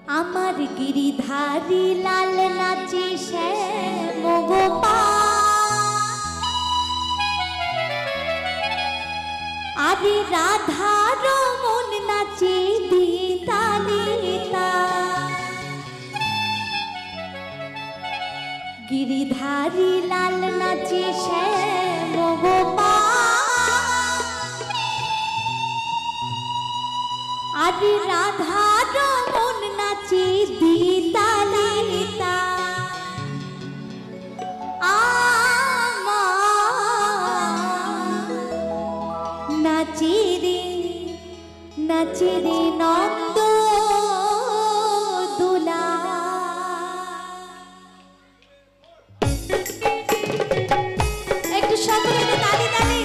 আমার গিরিধারী লাল নাচে শ্যাম আরে রাধার মন নাচে দিতালিতা গিরিধারী লাল নাচে শ্যাম আরে রাধার মন নাচে দিতালিতা নাচে রে নন্দ দুলা একটু সকলে তালি তালি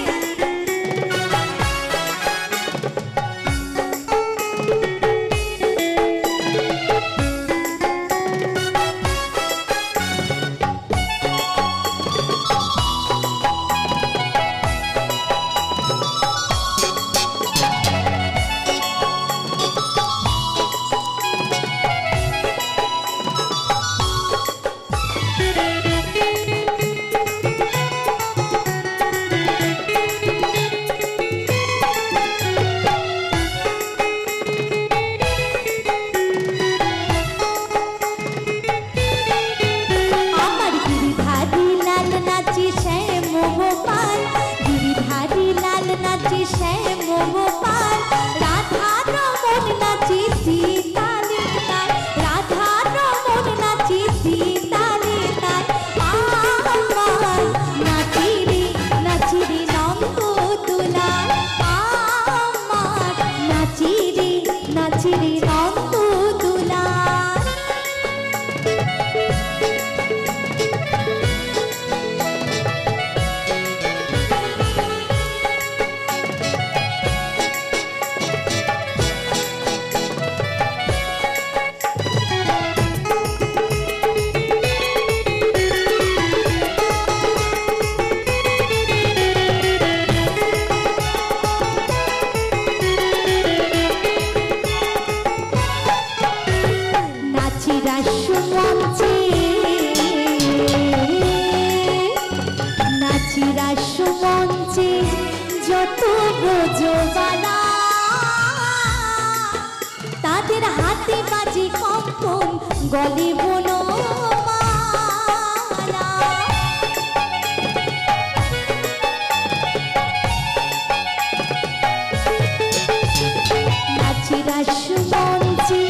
তাদের হাতে বাজে কম্পন গলে বনো নাচিরা সুমঞ্চে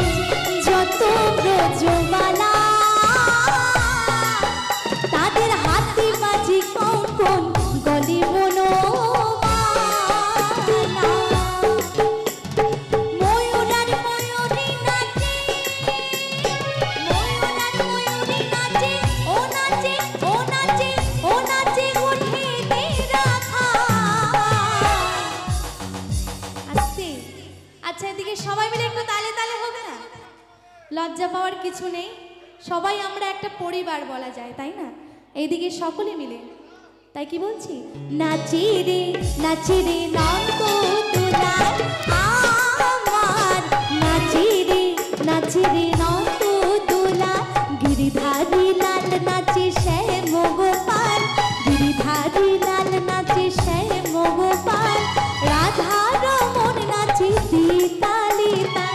যত ব্রজমালা তাদের হাতে বাজে কম্পন গলে বনো লজ্জা পাওয়ার কিছু নেই সবাই আমরা একটা পরিবার বলা যায় তাই না এইদিকে সকলে মিলে তাই কি বলছি নাচি রে নন্দ দুলা আমার নাচি রে নন্দ দুলা গিরিধারী লাল নাচে শ্যাম গোপাল গিরিধারী লাল নাচে শ্যাম গোপাল রাধার মন নাচে দিতালিতা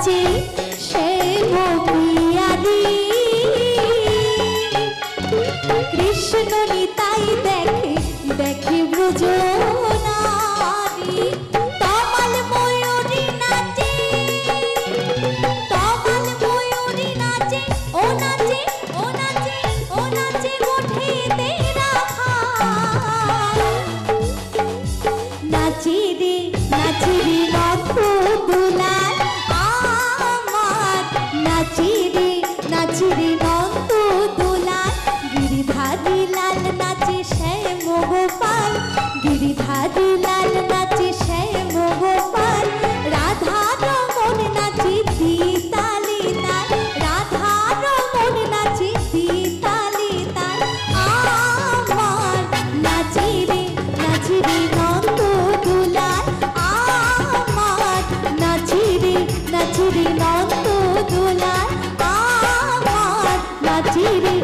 নাচে শ্যাম পিয়ারি কৃষ্ণ নিতাই দেখে দেখে ব্রজ নারী তমাল ময়ূরী নাচে তমাল ময়ূরী নাচে ও নাচে ও নাচে ও নাচে ওঠে তেরা নাচি রে নন্দ দুলাল আমার নাচি রে নন্দ দুলাল গিরিধারী লাল নাচে শ্যাম গোপাল গিরিধারী লাল নাচে শ্যাম গোপাল রাধা রমন নাচে দিতালি তাল রাধা রমন নাচে দিতালি তাল আমার নাচি রে নন্দ দুলাল আমার নাচি রে নন্দ দুলাল আমার নাচি রে